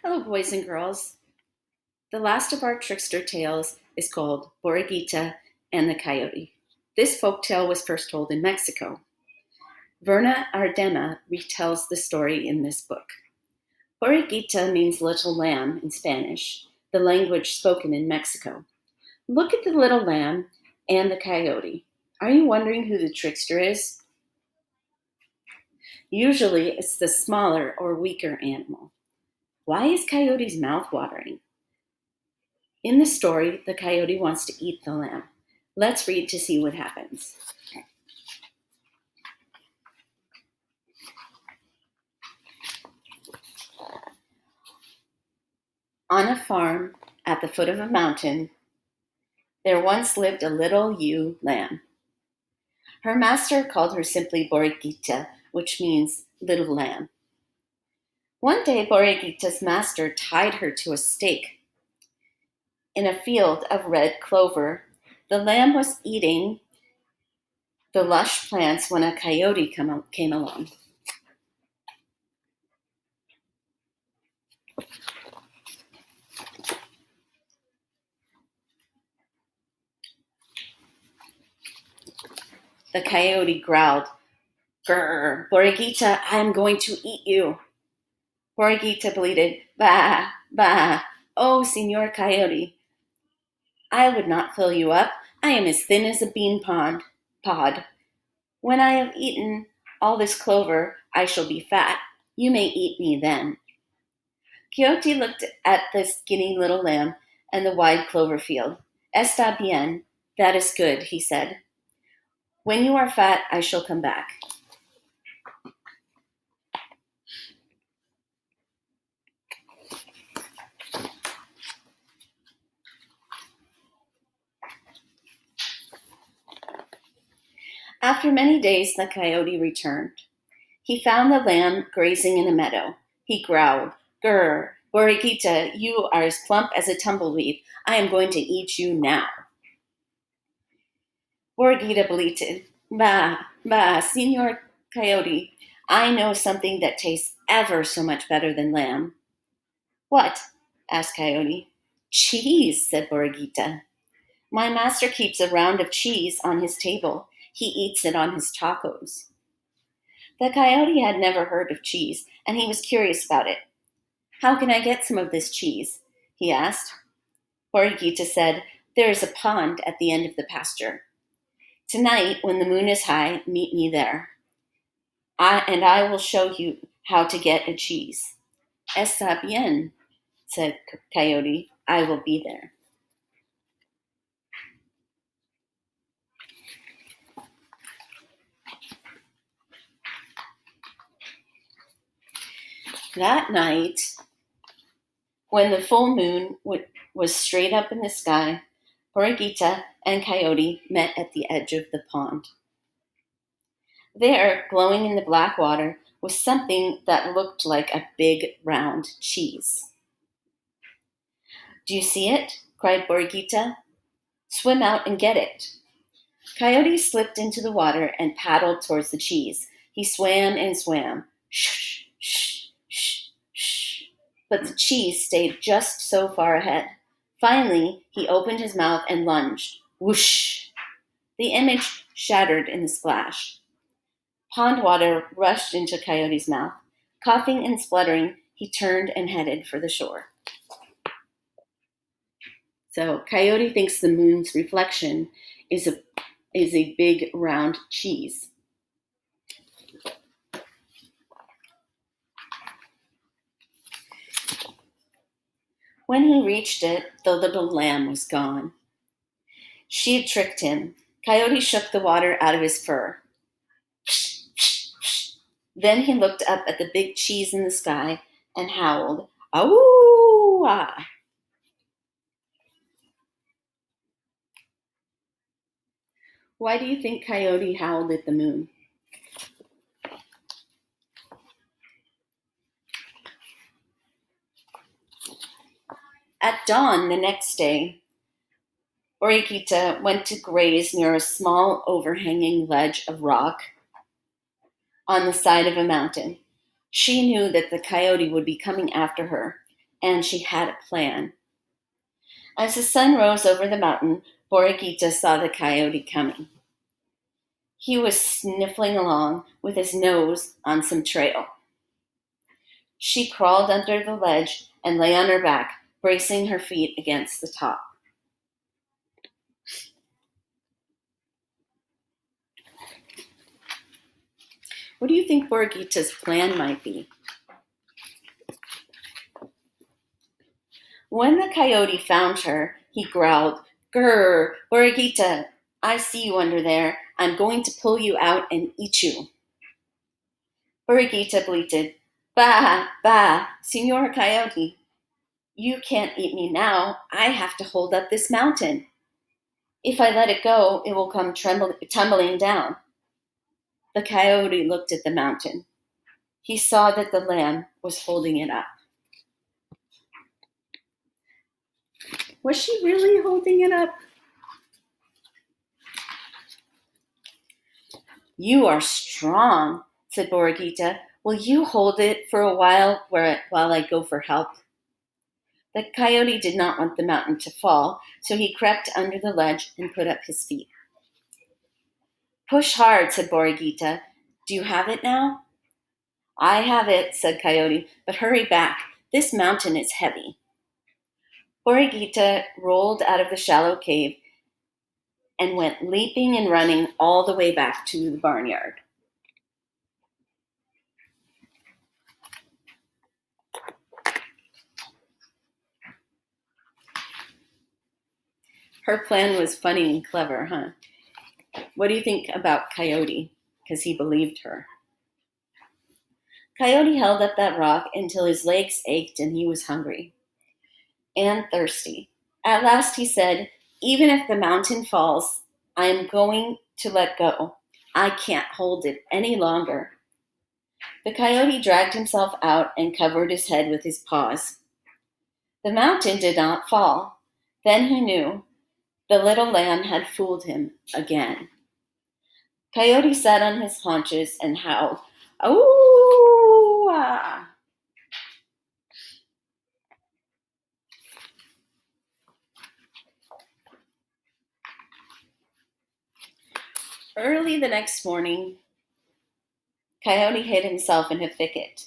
Hello, boys and girls. The last of our trickster tales is called Borreguita and the Coyote. This folk tale was first told in Mexico. Verna Ardema retells the story in this book. Borreguita means little lamb in Spanish, the language spoken in Mexico. Look at the little lamb and the coyote. Are you wondering who the trickster is? Usually it's the smaller or weaker animal. Why is Coyote's mouth watering? In the story, the coyote wants to eat the lamb. Let's read to see what happens. On a farm at the foot of a mountain, there once lived a little ewe lamb. Her master called her simply Borreguita, which means little lamb. One day, Borreguita's master tied her to a stake. In a field of red clover, the lamb was eating the lush plants when a coyote came along. The coyote growled, "Grr, Borreguita, I am going to eat you." Borreguita bleated, "Bah, bah, oh, Senor Coyote, I would not fill you up. I am as thin as a pod. When I have eaten all this clover, I shall be fat. You may eat me then." Coyote looked at the skinny little lamb and the wide clover field. "Está bien, that is good," he said. "When you are fat, I shall come back." After many days, the coyote returned. He found the lamb grazing in a meadow. He growled, "Grr, Borreguita, you are as plump as a tumbleweed. I am going to eat you now." Borreguita bleated, "Bah, bah, Senor Coyote, I know something that tastes ever so much better than lamb." "What?" asked Coyote. "Cheese," said Borreguita. "My master keeps a round of cheese on his table. He eats it on his tacos." The coyote had never heard of cheese, and he was curious about it. "How can I get some of this cheese?" he asked. Borreguita said, "There is a pond at the end of the pasture. Tonight, when the moon is high, meet me there. I will show you how to get a cheese." "Está bien," said Coyote. "I will be there." That night, when the full moon was straight up in the sky, Borreguita and Coyote met at the edge of the pond. There, glowing in the black water, was something that looked like a big round cheese. "Do you see it?" cried Borreguita. "Swim out and get it." Coyote slipped into the water and paddled towards the cheese. He swam and swam. Shh, shh, shh, shh. But the cheese stayed just so far ahead. Finally, he opened his mouth and lunged. Whoosh! The image shattered in the splash. Pond water rushed into Coyote's mouth. Coughing and spluttering, he turned and headed for the shore. So Coyote thinks the moon's reflection is a big round cheese. When he reached it, the little lamb was gone. She had tricked him. Coyote shook the water out of his fur. Then he looked up at the big cheese in the sky and howled, "Awoo-ah!" Why do you think Coyote howled at the moon? At dawn the next day, Borreguita went to graze near a small overhanging ledge of rock on the side of a mountain. She knew that the coyote would be coming after her, and she had a plan. As the sun rose over the mountain, Borreguita saw the coyote coming. He was sniffling along with his nose on some trail. She crawled under the ledge and lay on her back, bracing her feet against the top. What do you think Borreguita's plan might be? When the coyote found her, he growled, "Grr, Borreguita, I see you under there. I'm going to pull you out and eat you." Borreguita bleated, "Bah, bah, Senor Coyote. You can't eat me now. I have to hold up this mountain. If I let it go, it will come tumbling down." The coyote looked at the mountain. He saw that the lamb was holding it up. Was she really holding it up? "You are strong," said Borreguita. "Will you hold it for a while while I go for help?" The coyote did not want the mountain to fall, so he crept under the ledge and put up his feet. "Push hard," said Borreguita. "Do you have it now?" "I have it," said Coyote, "but hurry back. This mountain is heavy." Borreguita rolled out of the shallow cave and went leaping and running all the way back to the barnyard. Her plan was funny and clever, huh? What do you think about Coyote? Because he believed her. Coyote held up that rock until his legs ached and he was hungry and thirsty. At last he said, "Even if the mountain falls, I am going to let go. I can't hold it any longer." The coyote dragged himself out and covered his head with his paws. The mountain did not fall. Then he knew the little lamb had fooled him again. Coyote sat on his haunches and howled, "Ooh, ah." Early the next morning, Coyote hid himself in a thicket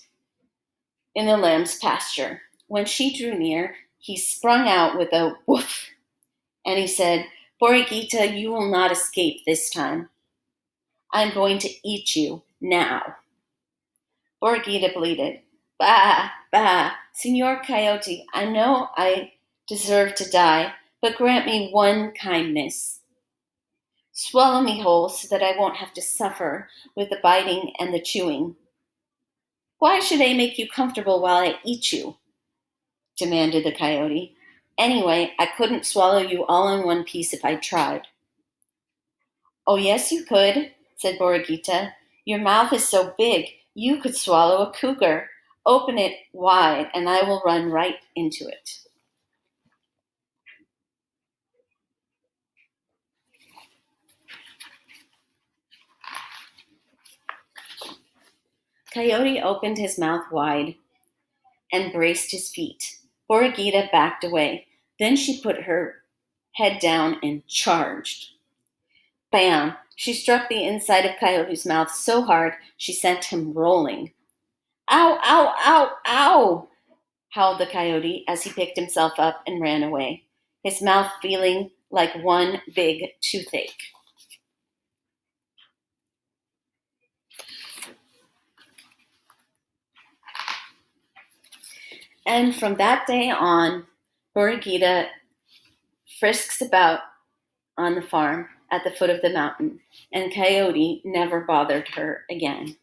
in the lamb's pasture. When she drew near, he sprung out with a woof, and he said, "Borreguita, you will not escape this time. I'm going to eat you now." Borreguita bleated, "Bah, bah, Senor Coyote, I know I deserve to die, but grant me one kindness. Swallow me whole so that I won't have to suffer with the biting and the chewing." "Why should I make you comfortable while I eat you?" demanded the coyote. "Anyway, I couldn't swallow you all in one piece if I tried." "Oh, yes, you could," said Borreguita. "Your mouth is so big, you could swallow a cougar. Open it wide, and I will run right into it." Coyote opened his mouth wide and braced his feet. Borreguita backed away. Then she put her head down and charged. Bam! She struck the inside of Coyote's mouth so hard she sent him rolling. "Ow, ow, ow, ow!" howled the coyote as he picked himself up and ran away, his mouth feeling like one big toothache. And from that day on, Borreguita frisks about on the farm at the foot of the mountain, and Coyote never bothered her again.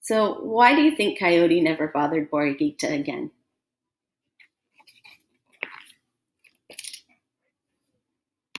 So why do you think Coyote never bothered Borreguita again?